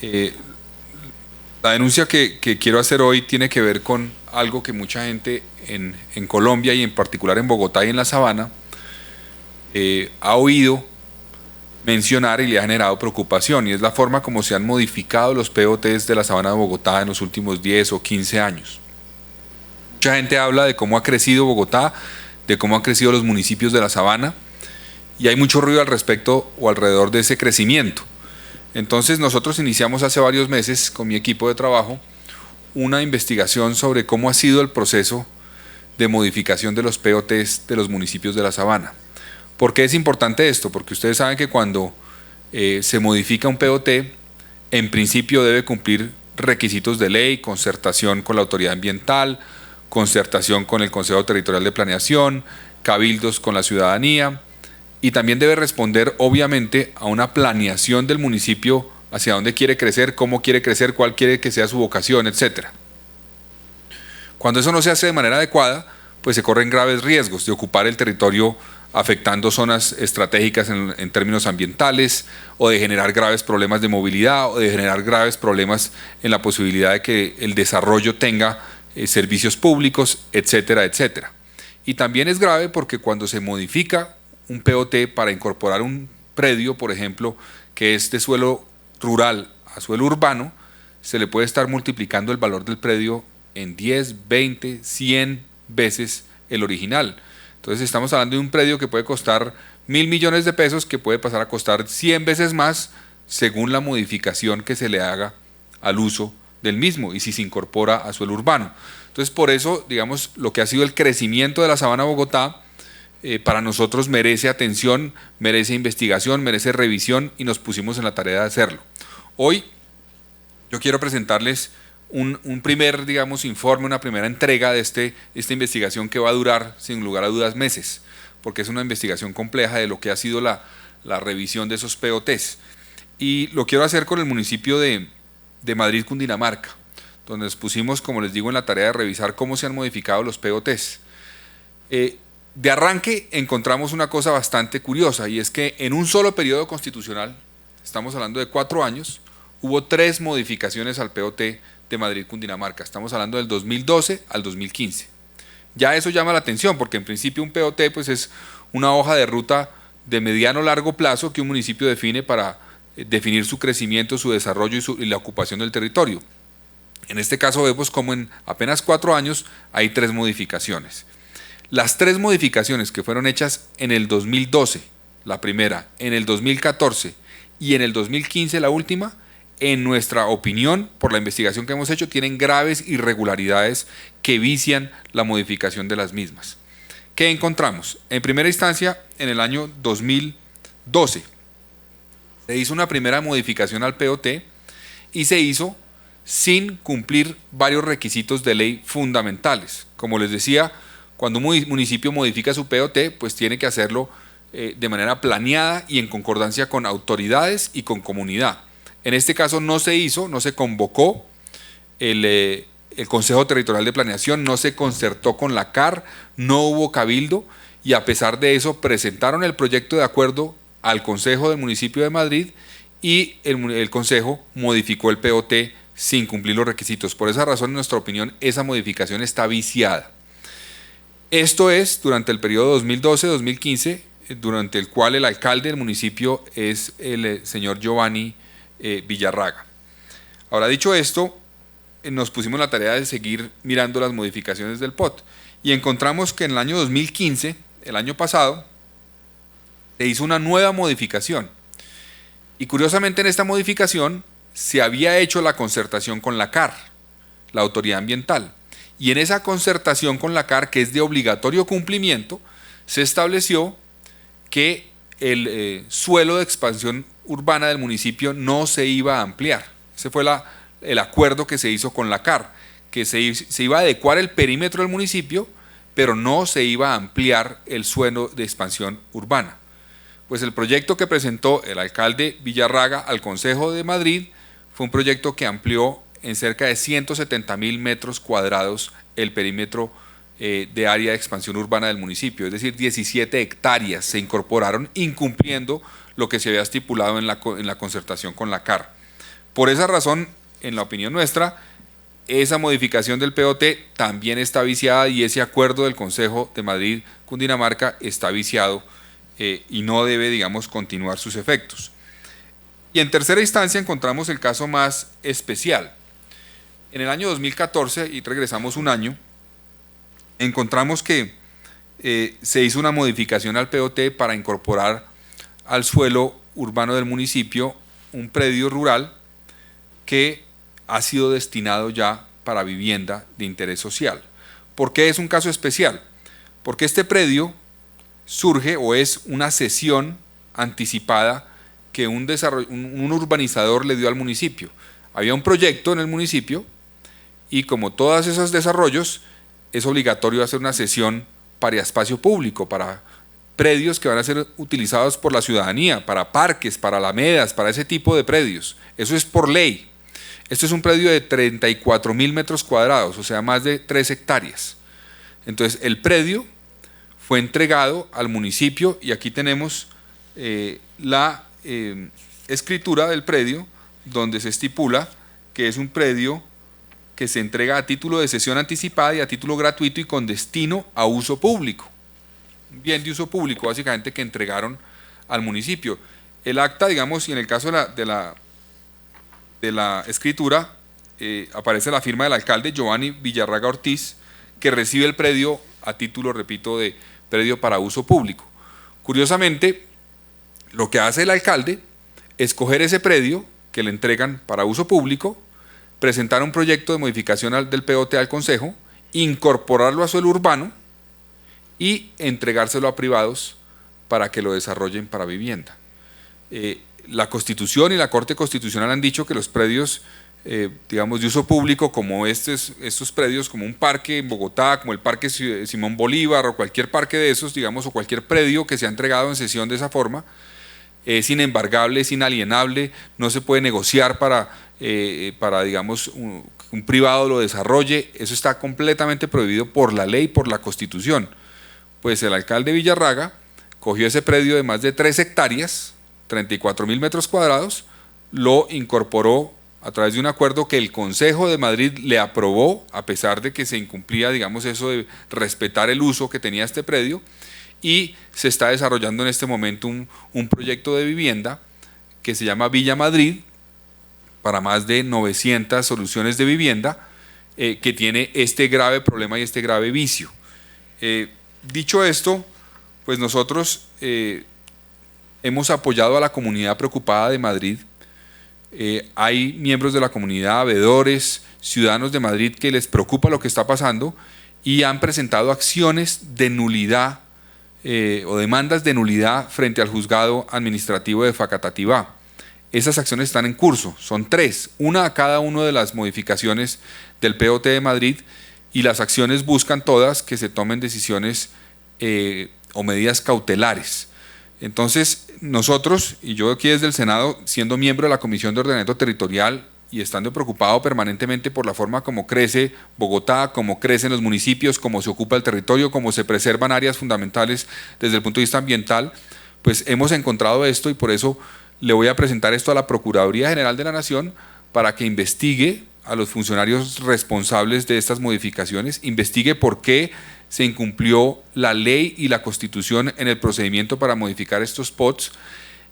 Eh, la denuncia que quiero hacer hoy tiene que ver con algo que mucha gente en Colombia y en particular en Bogotá y en la Sabana ha oído mencionar y le ha generado preocupación, y es la forma como se han modificado los POTs de la Sabana de Bogotá en los últimos 10 o 15 años. Mucha gente habla de cómo ha crecido Bogotá, de cómo han crecido los municipios de la Sabana, y hay mucho ruido al respecto o alrededor de ese crecimiento. Entonces nosotros iniciamos hace varios meses con mi equipo de trabajo una investigación sobre cómo ha sido el proceso de modificación de los POTs de los municipios de la Sabana. ¿Por qué es importante esto? Porque ustedes saben que cuando se modifica un POT, en principio debe cumplir requisitos de ley, concertación con la autoridad ambiental, concertación con el Consejo Territorial de Planeación, cabildos con la ciudadanía, y también debe responder obviamente a una planeación del municipio hacia dónde quiere crecer, cómo quiere crecer, cuál quiere que sea su vocación, etc. Cuando eso no se hace de manera adecuada, pues se corren graves riesgos de ocupar el territorio afectando zonas estratégicas en términos ambientales, o de generar graves problemas de movilidad, o de generar graves problemas en la posibilidad de que el desarrollo tenga servicios públicos, etcétera, etcétera. Y también es grave porque cuando se modifica un POT para incorporar un predio, por ejemplo, que es de suelo rural a suelo urbano, se le puede estar multiplicando el valor del predio en 10, 20, 100 veces el original. Entonces estamos hablando de un predio que puede costar 1.000 millones de pesos, que puede pasar a costar 100 veces más según la modificación que se le haga al uso del mismo y si se incorpora a suelo urbano. Entonces por eso, digamos, lo que ha sido el crecimiento de la Sabana Bogotá, para nosotros merece atención, merece investigación, merece revisión, y nos pusimos en la tarea de hacerlo. Hoy yo quiero presentarles un primer, digamos, informe, una primera entrega de esta investigación que va a durar, sin lugar a dudas, meses, porque es una investigación compleja de lo que ha sido la revisión de esos POTs. Y lo quiero hacer con el municipio de Madrid, Cundinamarca, donde nos pusimos, como les digo, en la tarea de revisar cómo se han modificado los POTs. De arranque encontramos una cosa bastante curiosa, y es que en un solo periodo constitucional, estamos hablando de 4 años, hubo 3 modificaciones al POT de Madrid, Cundinamarca. Estamos hablando del 2012 al 2015. Ya eso llama la atención, porque en principio un POT pues es una hoja de ruta de mediano o largo plazo que un municipio define para definir su crecimiento, su desarrollo y la ocupación del territorio. En este caso vemos como en apenas 4 años hay 3 modificaciones. Las 3 modificaciones que fueron hechas en el 2012, la primera, en el 2014 y en el 2015, la última, en nuestra opinión, por la investigación que hemos hecho, tienen graves irregularidades que vician la modificación de las mismas. ¿Qué encontramos? En primera instancia, en el año 2012, se hizo una primera modificación al POT y se hizo sin cumplir varios requisitos de ley fundamentales. Como les decía, cuando un municipio modifica su POT, pues tiene que hacerlo de manera planeada y en concordancia con autoridades y con comunidad. En este caso no se hizo, no se convocó el Consejo Territorial de Planeación, no se concertó con la CAR, no hubo cabildo, y a pesar de eso presentaron el proyecto de acuerdo al Consejo del Municipio de Madrid, y el Consejo modificó el POT sin cumplir los requisitos. Por esa razón, en nuestra opinión, esa modificación está viciada. Esto es durante el periodo 2012-2015, durante el cual el alcalde del municipio es el señor Giovanni Villarraga. Ahora, dicho esto, nos pusimos la tarea de seguir mirando las modificaciones del POT y encontramos que en el año 2015, el año pasado, se hizo una nueva modificación, y curiosamente en esta modificación se había hecho la concertación con la CAR, la autoridad ambiental. Y en esa concertación con la CAR, que es de obligatorio cumplimiento, se estableció que el suelo de expansión urbana del municipio no se iba a ampliar. Ese fue el acuerdo que se hizo con la CAR, que se iba a adecuar el perímetro del municipio, pero no se iba a ampliar el suelo de expansión urbana. Pues el proyecto que presentó el alcalde Villarraga al Consejo de Madrid fue un proyecto que amplió en cerca de 170.000 metros cuadrados el perímetro de área de expansión urbana del municipio, es decir, 17 hectáreas se incorporaron, incumpliendo lo que se había estipulado en la concertación con la CAR. Por esa razón, en la opinión nuestra, esa modificación del POT también está viciada y ese acuerdo del Consejo de Madrid, Cundinamarca, está viciado y no debe, digamos, continuar sus efectos. Y en tercera instancia encontramos el caso más especial. En el año 2014, y regresamos un año, encontramos que se hizo una modificación al POT para incorporar al suelo urbano del municipio un predio rural que ha sido destinado ya para vivienda de interés social. ¿Por qué es un caso especial? Porque este predio surge o es una cesión anticipada que un urbanizador le dio al municipio. Había un proyecto en el municipio y como todos esos desarrollos es obligatorio hacer una cesión para espacio público, para predios que van a ser utilizados por la ciudadanía, para parques, para alamedas, para ese tipo de predios. Eso es por ley. Esto es un predio de 34.000 metros cuadrados, o sea, más de 3 hectáreas. Entonces, el predio fue entregado al municipio y aquí tenemos la escritura del predio donde se estipula que es un predio que se entrega a título de cesión anticipada y a título gratuito y con destino a uso público. Un bien de uso público, básicamente, que entregaron al municipio. El acta, digamos, y en el caso de la escritura, aparece la firma del alcalde Giovanni Villarraga Ortiz, que recibe el predio a título, repito, de predio para uso público. Curiosamente, lo que hace el alcalde es coger ese predio que le entregan para uso público, presentar un proyecto de modificación del POT al Consejo, incorporarlo a suelo urbano y entregárselo a privados para que lo desarrollen para vivienda. La Constitución y la Corte Constitucional han dicho que los predios, digamos, de uso público, como estos predios, como un parque en Bogotá, como el Parque Simón Bolívar o cualquier parque de esos, digamos, o cualquier predio que se ha entregado en cesión de esa forma, es inembargable, es inalienable, no se puede negociar para digamos, un privado lo desarrolle. Eso está completamente prohibido por la ley, por la Constitución. Pues el alcalde Villarraga cogió ese predio de más de 3 hectáreas, 34.000 metros cuadrados, lo incorporó a través de un acuerdo que el Consejo de Madrid le aprobó, a pesar de que se incumplía, digamos, eso de respetar el uso que tenía este predio, y se está desarrollando en este momento un proyecto de vivienda que se llama Villa Madrid, para más de 900 soluciones de vivienda, que tiene este grave problema y este grave vicio. Dicho esto, pues nosotros hemos apoyado a la comunidad preocupada de Madrid. Hay miembros de la comunidad, veedores, ciudadanos de Madrid que les preocupa lo que está pasando y han presentado acciones de nulidad o demandas de nulidad frente al juzgado administrativo de Facatativá. Esas acciones están en curso, son 3, una a cada una de las modificaciones del POT de Madrid, y las acciones buscan todas que se tomen decisiones o medidas cautelares. Entonces nosotros, y yo aquí desde el Senado, siendo miembro de la Comisión de Ordenamiento Territorial y estando preocupado permanentemente por la forma como crece Bogotá, como crecen los municipios, cómo se ocupa el territorio, cómo se preservan áreas fundamentales desde el punto de vista ambiental, pues hemos encontrado esto y por eso le voy a presentar esto a la Procuraduría General de la Nación para que investigue a los funcionarios responsables de estas modificaciones, investigue por qué se incumplió la ley y la Constitución en el procedimiento para modificar estos POTs,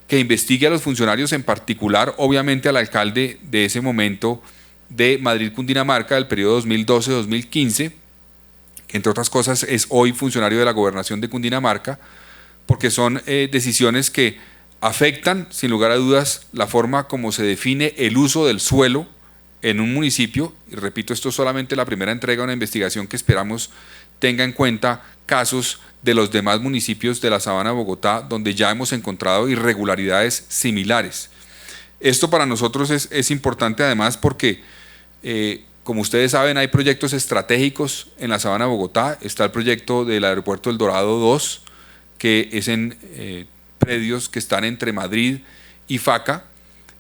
que investigue a los funcionarios, en particular, obviamente, al alcalde de ese momento de Madrid, Cundinamarca, del periodo 2012-2015, que entre otras cosas es hoy funcionario de la Gobernación de Cundinamarca, porque son decisiones que afectan, sin lugar a dudas, la forma como se define el uso del suelo en un municipio. Y repito, esto es solamente la primera entrega de una investigación que esperamos tenga en cuenta casos de los demás municipios de la Sabana de Bogotá, donde ya hemos encontrado irregularidades similares. Esto para nosotros es importante además porque, como ustedes saben, hay proyectos estratégicos en la Sabana de Bogotá. Está el proyecto del Aeropuerto El Dorado 2, que es en predios que están entre Madrid y Faca.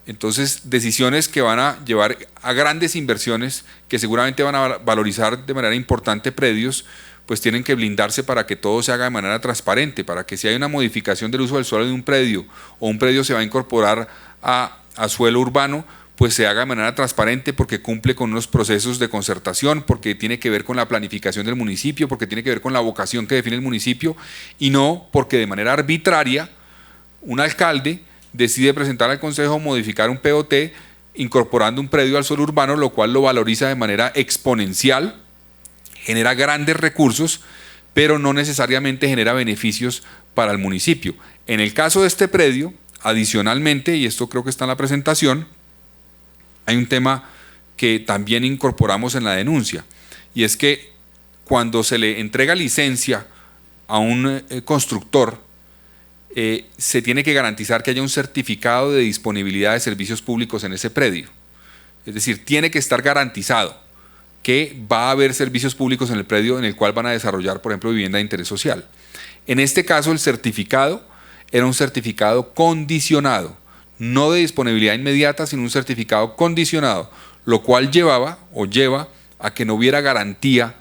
Entonces, decisiones que van a llevar a grandes inversiones que seguramente van a valorizar de manera importante predios, pues tienen que blindarse para que todo se haga de manera transparente, para que si hay una modificación del uso del suelo de un predio o un predio se va a incorporar a suelo urbano, pues se haga de manera transparente, porque cumple con unos procesos de concertación, porque tiene que ver con la planificación del municipio, porque tiene que ver con la vocación que define el municipio, y no porque de manera arbitraria un alcalde decide presentar al Consejo modificar un POT incorporando un predio al suelo urbano, lo cual lo valoriza de manera exponencial, genera grandes recursos, pero no necesariamente genera beneficios para el municipio. En el caso de este predio, adicionalmente, y esto creo que está en la presentación, hay un tema que también incorporamos en la denuncia, y es que cuando se le entrega licencia a un constructor, se tiene que garantizar que haya un certificado de disponibilidad de servicios públicos en ese predio. Es decir, tiene que estar garantizado que va a haber servicios públicos en el predio en el cual van a desarrollar, por ejemplo, vivienda de interés social. En este caso, el certificado era un certificado condicionado, no de disponibilidad inmediata, sino un certificado condicionado, lo cual lleva a que no hubiera garantía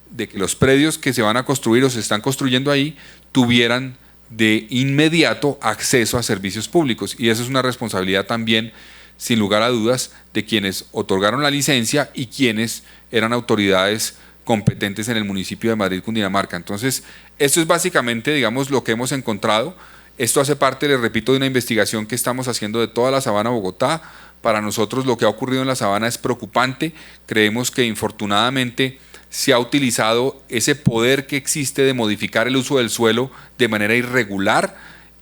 de que los predios que se van a construir o se están construyendo ahí tuvieran de inmediato acceso a servicios públicos, y eso es una responsabilidad también, sin lugar a dudas, de quienes otorgaron la licencia y quienes eran autoridades competentes en el municipio de Madrid, Cundinamarca. Entonces, esto es básicamente, digamos, lo que hemos encontrado. Esto hace parte, les repito, de una investigación que estamos haciendo de toda la Sabana Bogotá. Para nosotros lo que ha ocurrido en la Sabana es preocupante. Creemos que infortunadamente se ha utilizado ese poder que existe de modificar el uso del suelo de manera irregular,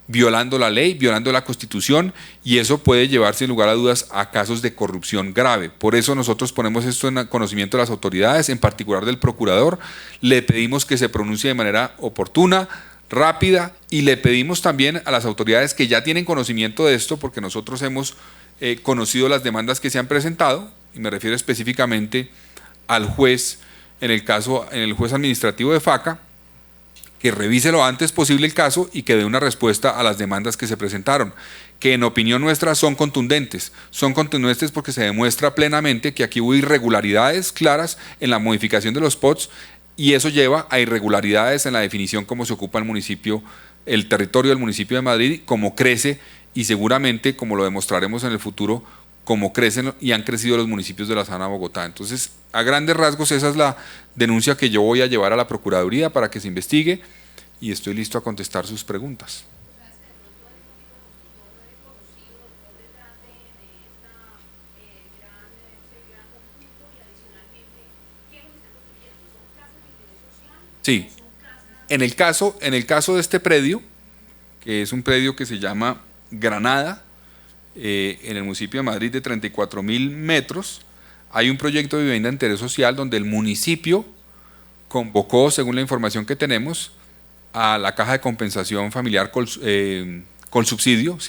violando la ley, violando la Constitución, y eso puede llevar sin lugar a dudas a casos de corrupción grave. Por eso nosotros ponemos esto en conocimiento de las autoridades, en particular del procurador. Le pedimos que se pronuncie de manera oportuna, rápida, y le pedimos también a las autoridades que ya tienen conocimiento de esto, porque nosotros hemos conocido las demandas que se han presentado, y me refiero específicamente al juez, en el juez administrativo de Faca, que revise lo antes posible el caso y que dé una respuesta a las demandas que se presentaron, que en opinión nuestra son contundentes porque se demuestra plenamente que aquí hubo irregularidades claras en la modificación de los POTs, y eso lleva a irregularidades en la definición cómo se ocupa el municipio, el territorio del municipio de Madrid, cómo crece, y seguramente, como lo demostraremos en el futuro, cómo crecen y han crecido los municipios de la Sabana Bogotá. Entonces, a grandes rasgos, esa es la denuncia que yo voy a llevar a la Procuraduría para que se investigue, y estoy listo a contestar sus preguntas. Sí, en el caso de este predio, que es un predio que se llama Granada, en el municipio de Madrid, de 34.000 metros, hay un proyecto de vivienda de interés social donde el municipio convocó, según la información que tenemos, a la Caja de Compensación Familiar Colsubsidio,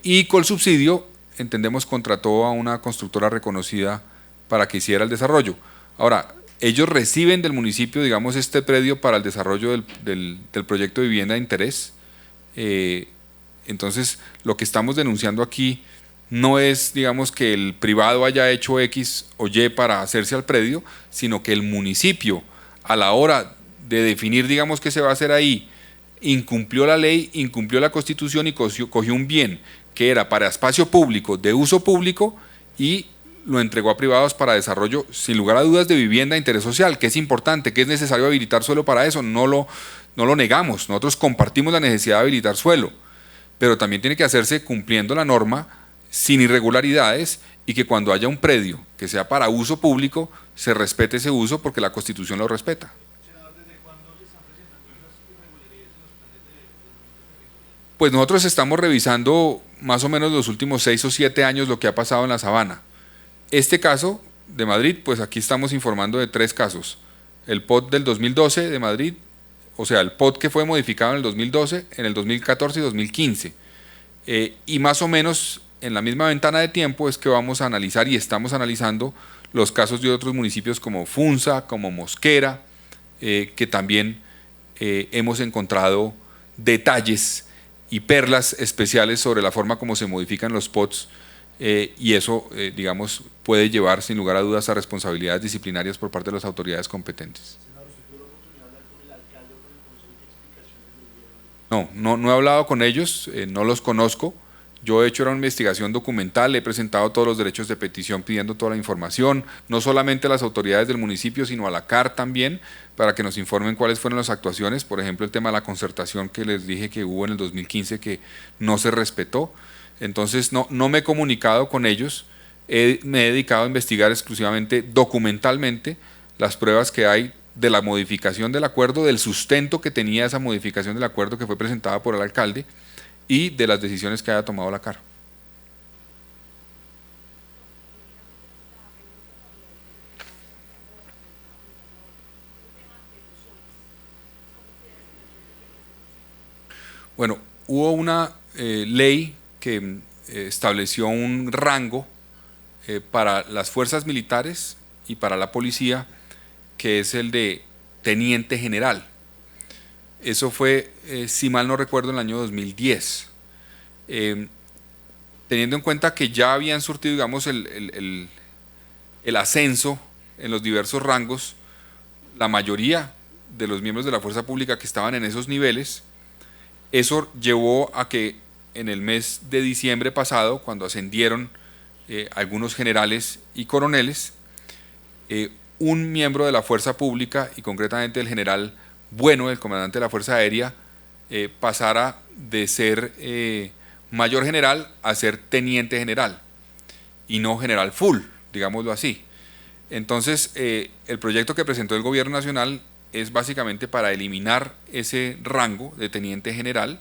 y Colsubsidio, entendemos, contrató a una constructora reconocida para que hiciera el desarrollo. Ahora, ellos reciben del municipio, digamos, este predio para el desarrollo del proyecto de vivienda de interés. Entonces, lo que estamos denunciando aquí no es, digamos, que el privado haya hecho X o Y para hacerse al predio, sino que el municipio, a la hora de definir, digamos, qué se va a hacer ahí, incumplió la ley, incumplió la Constitución y cogió un bien que era para espacio público, de uso público, y lo entregó a privados para desarrollo, sin lugar a dudas, de vivienda de interés social, que es importante, que es necesario habilitar suelo para eso, no lo negamos, nosotros compartimos la necesidad de habilitar suelo, pero también tiene que hacerse cumpliendo la norma, sin irregularidades, y que cuando haya un predio que sea para uso público, se respete ese uso porque la Constitución lo respeta. Pues nosotros estamos revisando más o menos los últimos 6 o 7 años lo que ha pasado en la Sabana. Este caso de Madrid, pues aquí estamos informando de 3 casos. El POT del 2012 de Madrid, o sea, el POT que fue modificado en el 2012, en el 2014 y 2015. Y más o menos en la misma ventana de tiempo es que vamos a analizar y estamos analizando los casos de otros municipios como Funza, como Mosquera, que también hemos encontrado detalles y perlas especiales sobre la forma como se modifican los POTs, y eso, digamos, puede llevar sin lugar a dudas a responsabilidades disciplinarias por parte de las autoridades competentes. No he hablado con ellos, no los conozco. Yo he hecho una investigación documental, he presentado todos los derechos de petición pidiendo toda la información, no solamente a las autoridades del municipio, sino a la CAR también, para que nos informen cuáles fueron las actuaciones, por ejemplo, el tema de la concertación que les dije que hubo en el 2015 que no se respetó. Entonces, no me he comunicado con ellos, me he dedicado a investigar exclusivamente documentalmente las pruebas que hay de la modificación del acuerdo, del sustento que tenía esa modificación del acuerdo que fue presentada por el alcalde, y de las decisiones que haya tomado la CAR. Bueno, hubo una ley que estableció un rango para las fuerzas militares y para la policía, que es el de teniente general. Eso fue, si mal no recuerdo, en el año 2010. Teniendo en cuenta que ya habían surtido, digamos, el ascenso en los diversos rangos, la mayoría de los miembros de la fuerza pública que estaban en esos niveles, eso llevó a que en el mes de diciembre pasado, cuando ascendieron algunos generales y coroneles, un miembro de la fuerza pública, y concretamente el general Bueno, el comandante de la Fuerza Aérea, pasara de ser mayor general a ser teniente general, y no general full, digámoslo así. Entonces, el proyecto que presentó el Gobierno Nacional es básicamente para eliminar ese rango de teniente general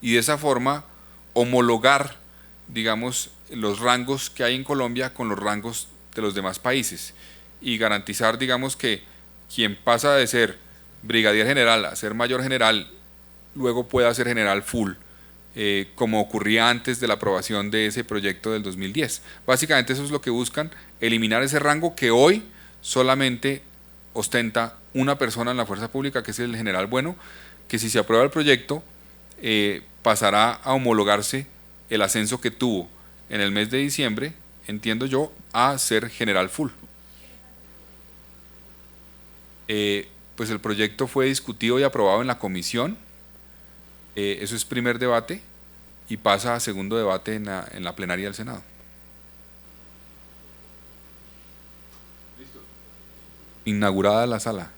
y de esa forma homologar, digamos, los rangos que hay en Colombia con los rangos de los demás países y garantizar, digamos, que quien pasa de ser brigadier general a ser mayor general luego pueda ser general full, como ocurría antes de la aprobación de ese proyecto del 2010. Básicamente eso es lo que buscan, eliminar ese rango que hoy solamente ostenta una persona en la fuerza pública, que es el general Bueno, que si se aprueba el proyecto pasará a homologarse el ascenso que tuvo en el mes de diciembre, entiendo yo, a ser general full. Pues el proyecto fue discutido y aprobado en la comisión, eso es primer debate y pasa a segundo debate en la plenaria del Senado. Inaugurada la sala.